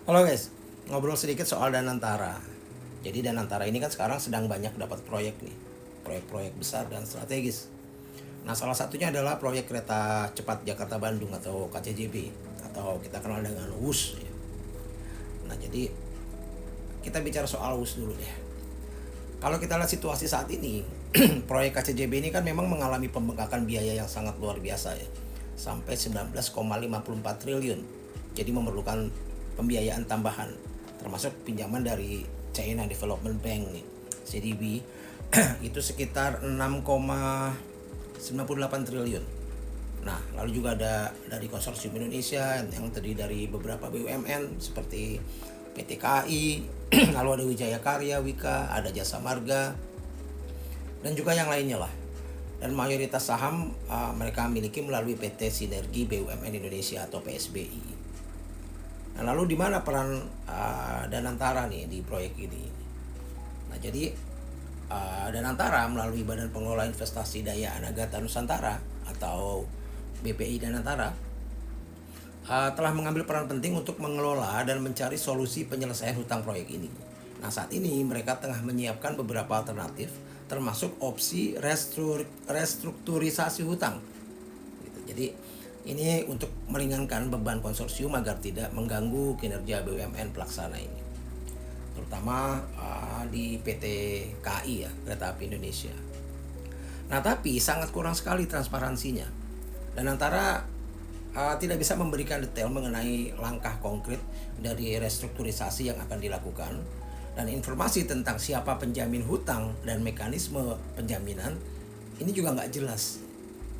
Halo guys, ngobrol sedikit soal Danantara. Jadi Danantara ini kan sekarang sedang banyak dapat proyek nih, proyek-proyek besar dan strategis. Nah, salah satunya adalah proyek kereta cepat Jakarta Bandung atau KCJB atau kita kenal dengan WUS. Nah, jadi kita bicara soal WUS dulu deh. Kalau kita lihat situasi saat ini, proyek KCJB ini kan memang mengalami pembengkakan biaya yang sangat luar biasa ya, sampai 19,54 triliun. Jadi memerlukan pembiayaan tambahan, termasuk pinjaman dari China Development Bank nih, CDB, itu sekitar 6,98 triliun. Nah, lalu juga ada dari konsorsium Indonesia yang terdiri dari beberapa BUMN seperti PT KAI, lalu ada Wijaya Karya, Wika, ada Jasa Marga, dan juga yang lainnya lah. Dan mayoritas saham mereka miliki melalui PT Sinergi BUMN Indonesia atau PSBI. Nah, lalu di mana peran Danantara nih di proyek ini? Nah, jadi Danantara melalui Badan Pengelola Investasi Daya Anagata Nusantara atau BPI Danantara telah mengambil peran penting untuk mengelola dan mencari solusi penyelesaian hutang proyek ini. Nah, saat ini mereka tengah menyiapkan beberapa alternatif, termasuk opsi restrukturisasi hutang. Gitu. Jadi ini untuk meringankan beban konsorsium agar tidak mengganggu kinerja BUMN pelaksana ini, terutama di PT KAI ya, Kereta Api Indonesia. Nah, tapi sangat kurang sekali transparansinya, dan antara tidak bisa memberikan detail mengenai langkah konkret dari restrukturisasi yang akan dilakukan, dan informasi tentang siapa penjamin hutang dan mekanisme penjaminan ini juga nggak jelas.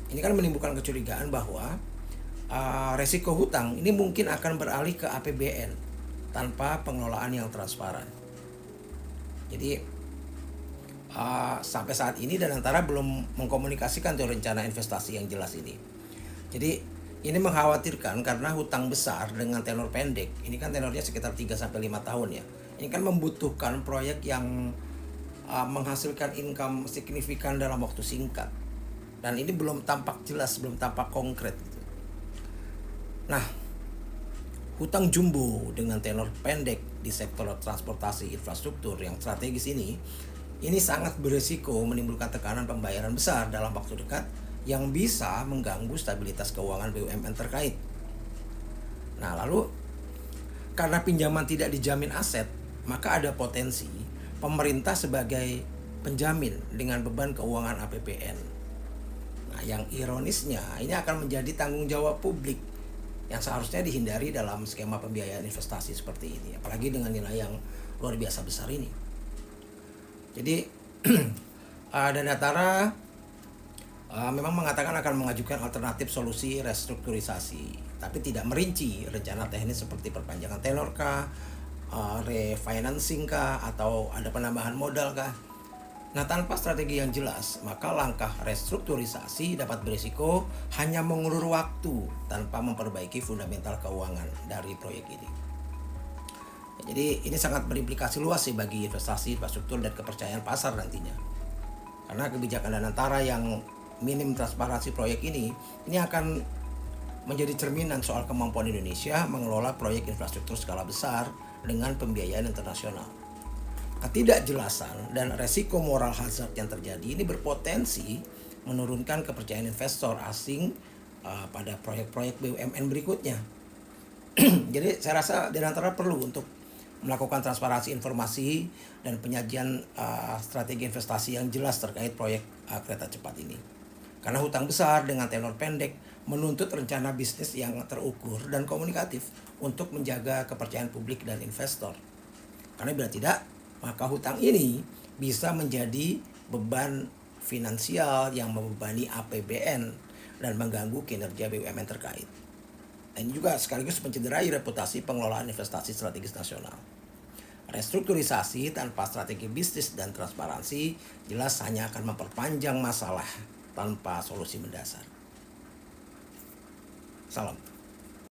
Ini kan menimbulkan kecurigaan bahwa resiko hutang ini mungkin akan beralih ke APBN tanpa pengelolaan yang transparan. Jadi sampai saat ini Danantara belum mengkomunikasikan tuh rencana investasi yang jelas ini. Jadi ini mengkhawatirkan karena hutang besar dengan tenor pendek, ini kan tenornya sekitar 3-5 tahun ya. Ini kan membutuhkan proyek yang menghasilkan income signifikan dalam waktu singkat. Dan ini belum tampak jelas, belum tampak konkret gitu. Nah, hutang jumbo dengan tenor pendek di sektor transportasi infrastruktur yang strategis ini sangat berisiko menimbulkan tekanan pembayaran besar dalam waktu dekat yang bisa mengganggu stabilitas keuangan BUMN terkait. Nah, lalu karena pinjaman tidak dijamin aset, maka ada potensi pemerintah sebagai penjamin dengan beban keuangan APBN. Nah, yang ironisnya ini akan menjadi tanggung jawab publik yang seharusnya dihindari dalam skema pembiayaan investasi seperti ini, apalagi dengan nilai yang luar biasa besar ini. Jadi Danantara memang mengatakan akan mengajukan alternatif solusi restrukturisasi, tapi tidak merinci rencana teknis seperti perpanjangan tenor kah, refinancing kah, atau ada penambahan modal kah. Nah, tanpa strategi yang jelas, maka langkah restrukturisasi dapat berisiko hanya mengulur waktu tanpa memperbaiki fundamental keuangan dari proyek ini. Jadi ini sangat berimplikasi luas sih bagi investasi, infrastruktur, dan kepercayaan pasar nantinya. Karena kebijakan Danantara yang minim transparansi proyek ini akan menjadi cerminan soal kemampuan Indonesia mengelola proyek infrastruktur skala besar dengan pembiayaan internasional. Ketidakjelasan dan resiko moral hazard yang terjadi ini berpotensi menurunkan kepercayaan investor asing pada proyek-proyek BUMN berikutnya. Jadi saya rasa Danantara perlu untuk melakukan transparansi informasi dan penyajian strategi investasi yang jelas terkait proyek kereta cepat ini. Karena hutang besar dengan tenor pendek menuntut rencana bisnis yang terukur dan komunikatif untuk menjaga kepercayaan publik dan investor. Karena bila tidak, maka hutang ini bisa menjadi beban finansial yang membebani APBN dan mengganggu kinerja BUMN terkait. Dan juga sekaligus mencederai reputasi pengelolaan investasi strategis nasional. Restrukturisasi tanpa strategi bisnis dan transparansi jelas hanya akan memperpanjang masalah tanpa solusi mendasar. Salam.